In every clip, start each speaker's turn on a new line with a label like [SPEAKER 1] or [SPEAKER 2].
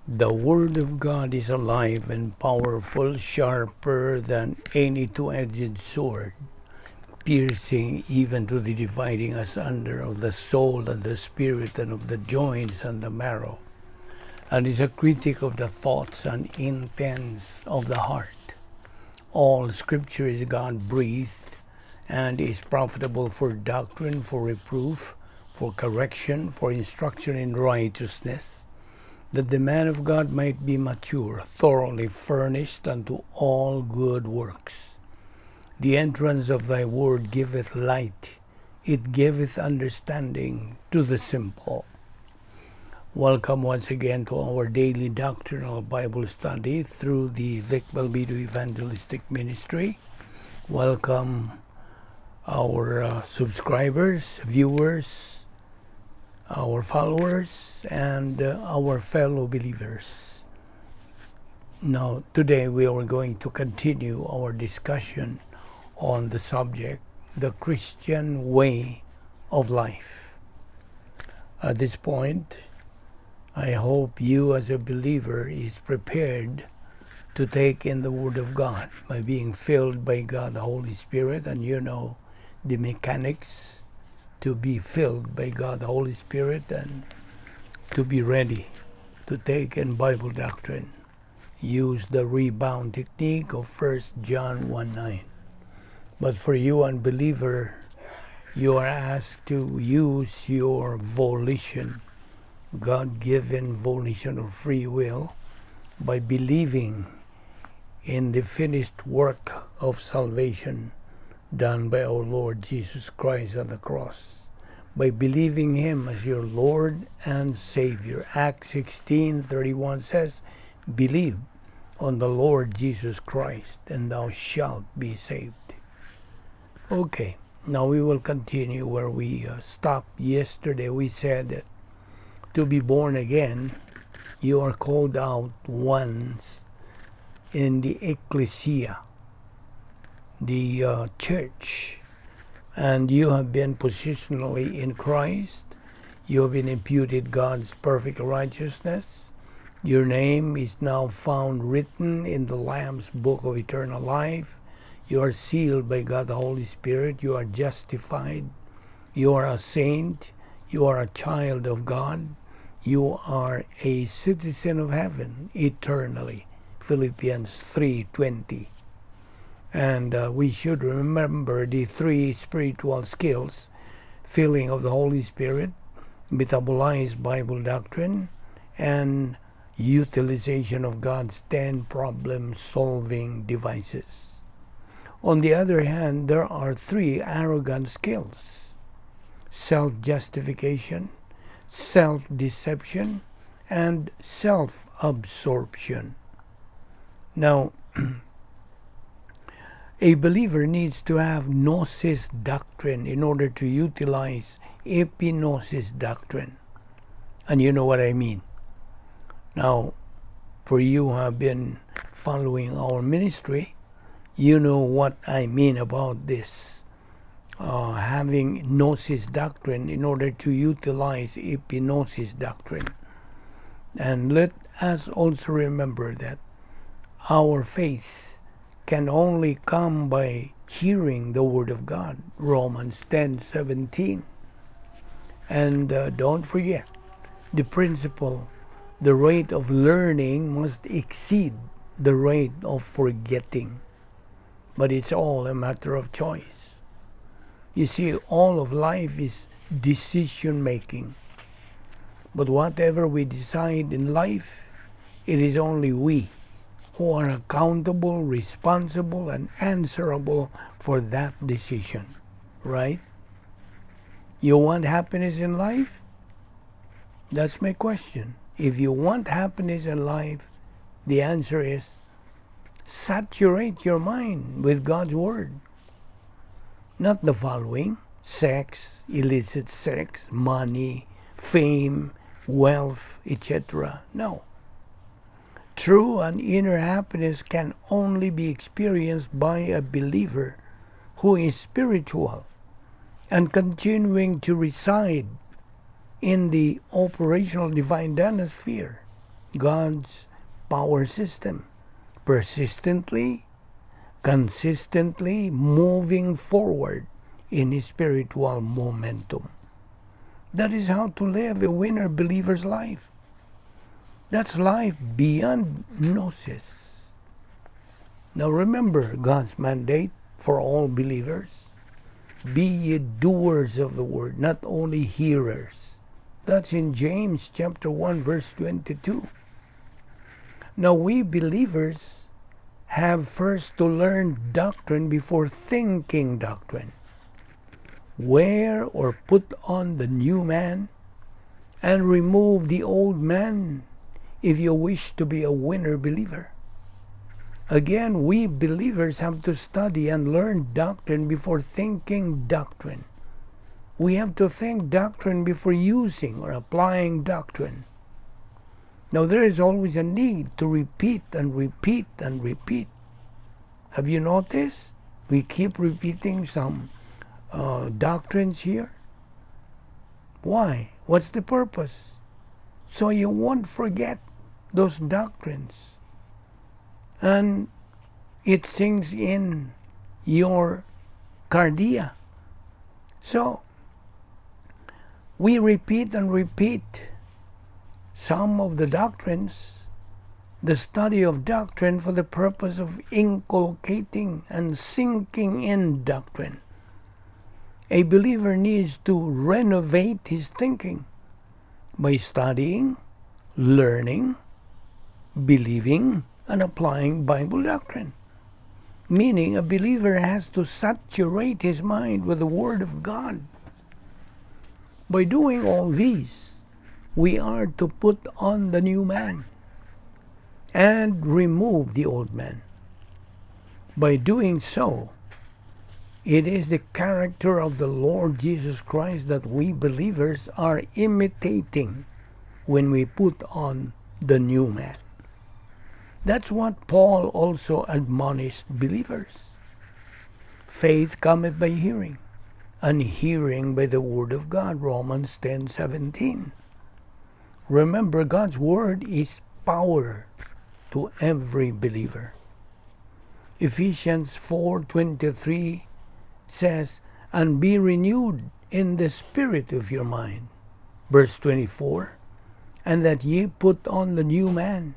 [SPEAKER 1] The Word of God is alive and powerful, sharper than any two-edged sword, piercing even to the dividing asunder of the soul and the spirit and of the joints and the marrow, and is a critic of the thoughts and intents of the heart. All Scripture is God-breathed and is profitable for doctrine, for reproof, for correction, for instruction in righteousness, that the man of God might be mature, thoroughly furnished unto all good works. The entrance of thy word giveth light, it giveth understanding to the simple. Welcome once again to our daily doctrinal Bible study through the Balbido Evangelistic Ministry. Welcome our subscribers, viewers, our followers, and our fellow believers. Now, today we are going to continue our discussion on the subject, the Christian way of life. At this point, I hope you as a believer is prepared to take in the Word of God by being filled by God the Holy Spirit, and you know the mechanics to be filled by God the Holy Spirit and to be ready to take in Bible doctrine. Use the rebound technique of 1 John 1:9. But for you unbeliever, you are asked to use your volition, God-given volition or free will, by believing in the finished work of salvation done by our Lord Jesus Christ on the cross, by believing Him as your Lord and Savior. Acts 16:31 says, "Believe on the Lord Jesus Christ, and thou shalt be saved." Okay, now we will continue where we stopped yesterday. We said that to be born again, you are called out once in the ecclesia, the church, and you have been positionally in Christ. You have been imputed God's perfect righteousness. Your name is now found written in the Lamb's book of eternal life. You are sealed by God the Holy Spirit. You are justified. You are a saint. You are a child of God. You are a citizen of heaven eternally. Philippians 3:20. And we should remember the three spiritual skills: filling of the Holy Spirit, metabolized Bible doctrine, and utilization of God's 10 problem-solving devices. On the other hand, there are three arrogant skills: self-justification, self-deception, and self-absorption. Now, a believer needs to have gnosis doctrine in order to utilize epignosis doctrine. And you know what I mean. Now, for you who have been following our ministry, you know what I mean about this. Having gnosis doctrine in order to utilize epignosis doctrine. And let us also remember that our faith can only come by hearing the Word of God, Romans 10:17. And don't forget the principle: the rate of learning must exceed the rate of forgetting. But it's all a matter of choice. You see, all of life is decision making. But whatever we decide in life, it is only we who are accountable, responsible, and answerable for that decision. Right? You want happiness in life? That's my question. If you want happiness in life, the answer is saturate your mind with God's Word. Not the following: sex, illicit sex, money, fame, wealth, etc. No. True and inner happiness can only be experienced by a believer who is spiritual and continuing to reside in the operational divine dynasty sphere. God's power system, persistently, consistently moving forward in His spiritual momentum. That is how to live a winner believer's life. That's life beyond gnosis. Now remember God's mandate for all believers. Be ye doers of the word, not only hearers. That's in James chapter 1 verse 22. Now we believers have first to learn doctrine before thinking doctrine. Wear or put on the new man and remove the old man if you wish to be a winner believer. Again, we believers have to study and learn doctrine before thinking doctrine. We have to think doctrine before using or applying doctrine. Now, there is always a need to repeat and repeat and repeat. Have you noticed? We keep repeating some doctrines here. Why? What's the purpose? So you won't forget those doctrines. And it sinks in your cardia. So, we repeat and repeat some of the doctrines, the study of doctrine for the purpose of inculcating and sinking in doctrine. A believer needs to renovate his thinking by studying, learning, believing, and applying Bible doctrine. Meaning a believer has to saturate his mind with the Word of God. By doing all these, we are to put on the new man and remove the old man. By doing so, it is the character of the Lord Jesus Christ that we believers are imitating when we put on the new man. That's what Paul also admonished believers. Faith cometh by hearing, and hearing by the word of God, Romans 10:17. Remember, God's word is power to every believer. Ephesians 4:23 says, and be renewed in the spirit of your mind. Verse 24, and that ye put on the new man,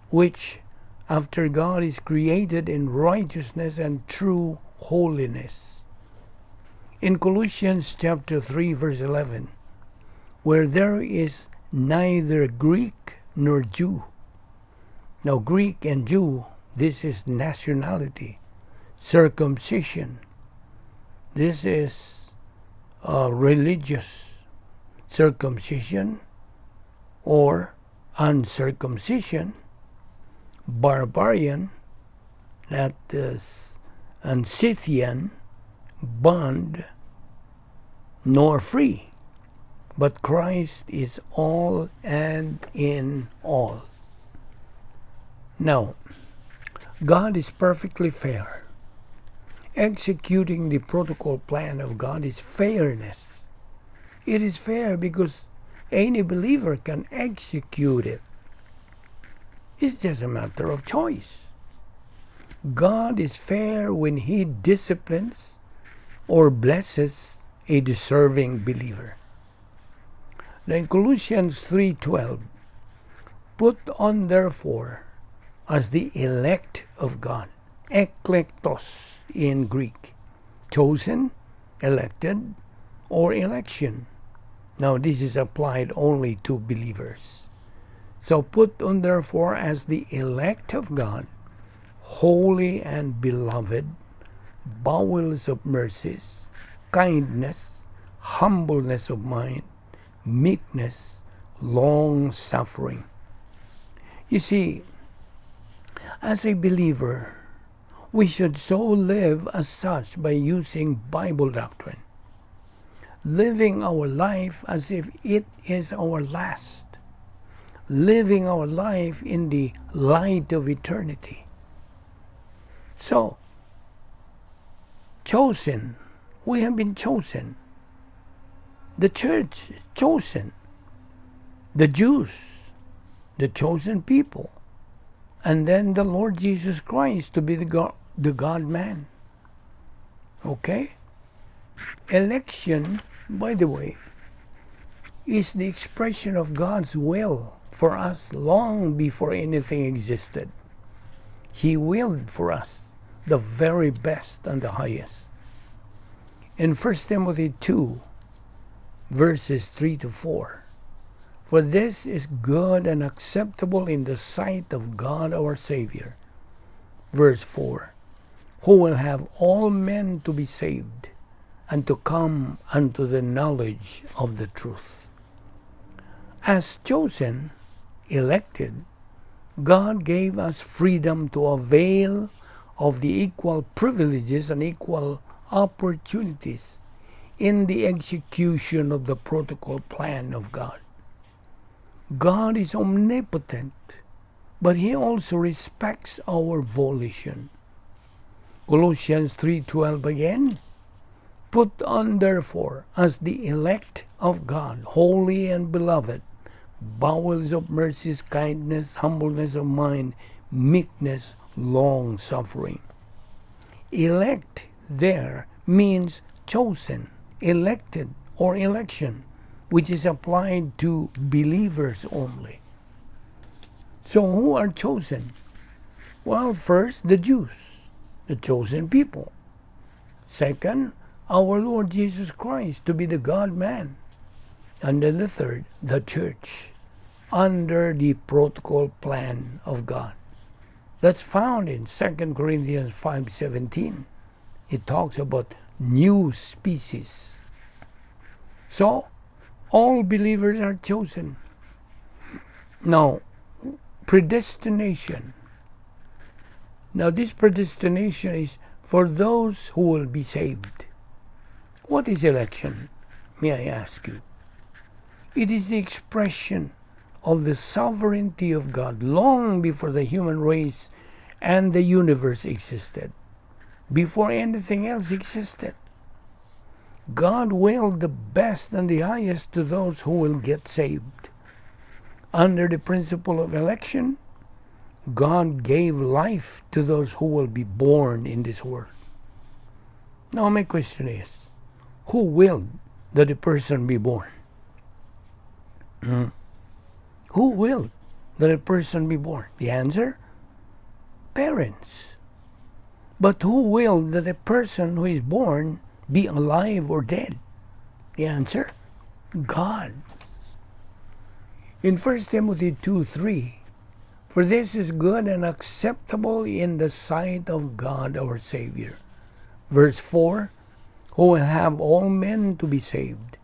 [SPEAKER 1] which after God is created in righteousness and true holiness. In Colossians chapter 3 verse 11, where there is neither Greek nor Jew. Now Greek and Jew, this is nationality. Circumcision, this is religious. Circumcision or uncircumcision, barbarian, that is, and Scythian, bond, nor free. But Christ is all and in all. Now, God is perfectly fair. Executing the protocol plan of God is fairness. It is fair because any believer can execute it. It's just a matter of choice. God is fair when He disciplines or blesses a deserving believer. Now in Colossians 3:12, put on therefore as the elect of God, eklektos in Greek, chosen, elected, or election. Now this is applied only to believers. So put on therefore as the elect of God, holy and beloved, bowels of mercies, kindness, humbleness of mind, meekness, long-suffering. You see, as a believer, we should so live as such by using Bible doctrine, living our life as if it is our last, living our life in the light of eternity. So, chosen, we have been chosen. The church is chosen. The Jews, the chosen people, and then the Lord Jesus Christ to be the God-man. Okay? Election, by the way, is the expression of God's will for us long before anything existed. He willed for us the very best and the highest. In 1 Timothy 2, verses 3 to 4, for this is good and acceptable in the sight of God our Savior. Verse 4, who will have all men to be saved and to come unto the knowledge of the truth. As chosen, elected, God gave us freedom to avail of the equal privileges and equal opportunities in the execution of the protocol plan of God. God is omnipotent, but He also respects our volition. Colossians 3:12 again, put on therefore as the elect of God, holy and beloved, bowels of mercies, kindness, humbleness of mind, meekness, long-suffering. Elect there means chosen, elected, or election, which is applied to believers only. So who are chosen? Well, first, the Jews, the chosen people. Second, our Lord Jesus Christ to be the God-man. And then the third, the church, under the protocol plan of God. That's found in 2 Corinthians 5:17. It talks about new species. So, all believers are chosen. Now, predestination. Now, this predestination is for those who will be saved. What is election, may I ask you? It is the expression of the sovereignty of God long before the human race and the universe existed, before anything else existed. God willed the best and the highest to those who will get saved. Under the principle of election, God gave life to those who will be born in this world. Now my question is, who willed that a person be born? Who willed that a person be born? The answer? Parents. But who willed that a person who is born be alive or dead? The answer? God. In 1 Timothy 2:3, for this is good and acceptable in the sight of God our Savior. Verse 4, who will have all men to be saved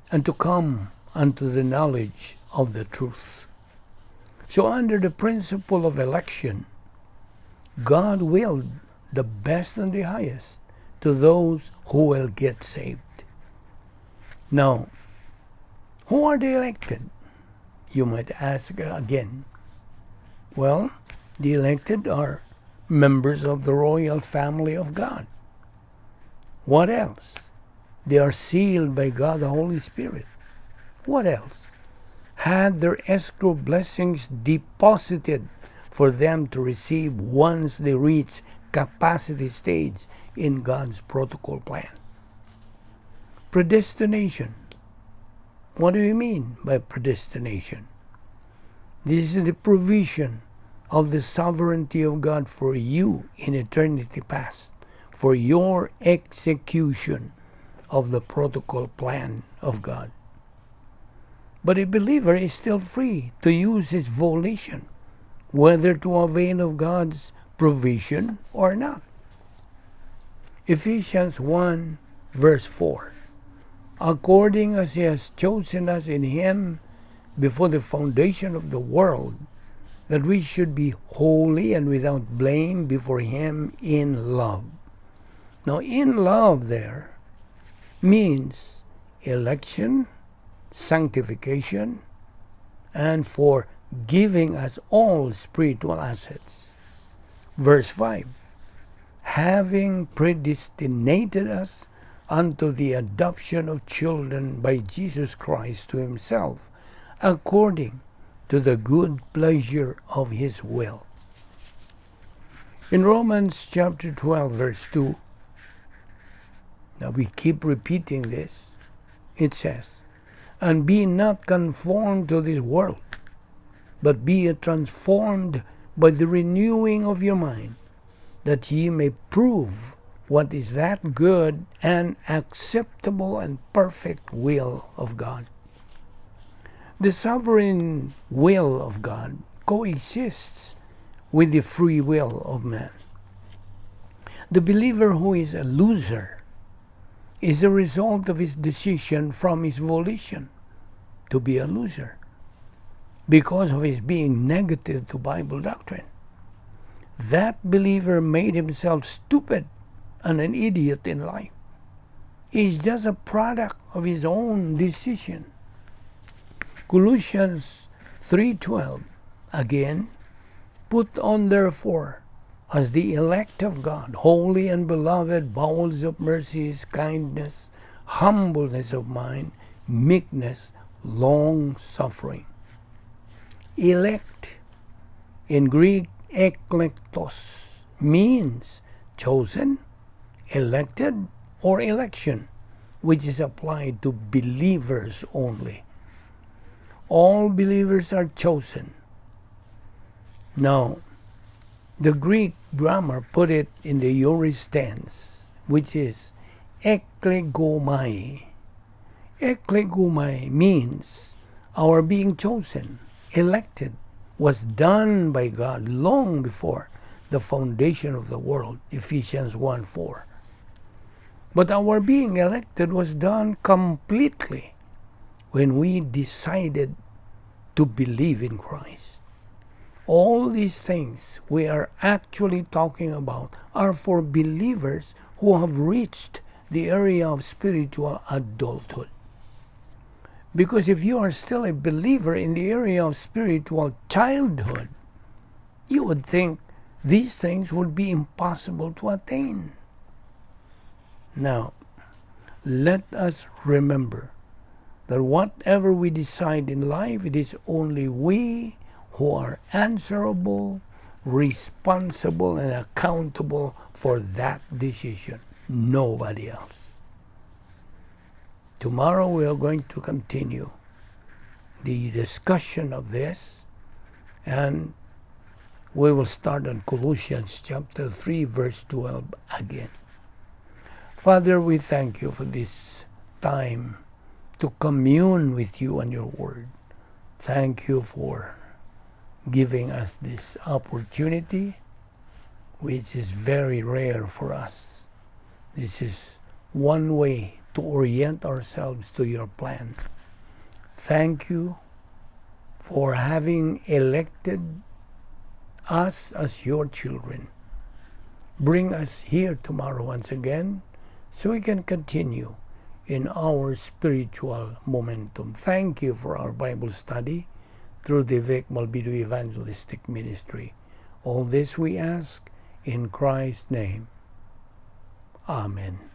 [SPEAKER 1] and to come unto the knowledge of the truth. So under the principle of election, God willed the best and the highest to those who will get saved. Now, who are the elected? You might ask again. Well, the elected are members of the royal family of God. What else? They are sealed by God the Holy Spirit. What else? Had their escrow blessings deposited for them to receive once they reach capacity stage in God's protocol plan. Predestination. What do you mean by predestination? This is the provision of the sovereignty of God for you in eternity past, for your execution of the protocol plan of God. But a believer is still free to use his volition, whether to avail of God's provision or not. Ephesians 1 verse 4, according as He has chosen us in Him before the foundation of the world, that we should be holy and without blame before Him in love. Now, in love there means election, sanctification, and for giving us all spiritual assets. Verse 5, having predestinated us unto the adoption of children by Jesus Christ to Himself, according to the good pleasure of His will. In Romans chapter 12, verse 2, now we keep repeating this, it says, "And be not conformed to this world, but be transformed by the renewing of your mind, that ye may prove what is that good and acceptable and perfect will of God." The sovereign will of God coexists with the free will of man. The believer who is a loser is a result of his decision from his volition to be a loser because of his being negative to Bible doctrine. That believer made himself stupid and an idiot in life. He's just a product of his own decision. Colossians 3:12, again, "Put on therefore, as the elect of God, holy and beloved, bowels of mercies, kindness, humbleness of mind, meekness, long-suffering." Elect, in Greek, eklektos, means chosen, elected, or election, which is applied to believers only. All believers are chosen. Now, the Greek grammar put it in the aorist tense, which is eklegomai. Eklegomai means our being chosen, elected, was done by God long before the foundation of the world, Ephesians 1:4. But our being elected was done completely when we decided to believe in Christ. All these things we are actually talking about are for believers who have reached the area of spiritual adulthood. Because if you are still a believer in the area of spiritual childhood, you would think these things would be impossible to attain. Now, let us remember that whatever we decide in life, it is only we who are answerable, responsible, and accountable for that decision. Nobody else. Tomorrow we are going to continue the discussion of this, and we will start on Colossians chapter 3, verse 12 again. Father, we thank you for this time to commune with you and your word. Thank you for giving us this opportunity, which is very rare for us. This is one way to orient ourselves to your plan. Thank you for having elected us as your children. Bring us here tomorrow once again so we can continue in our spiritual momentum. Thank you for our Bible study through the Balbido Evangelistic Ministry. All this we ask in Christ's name. Amen.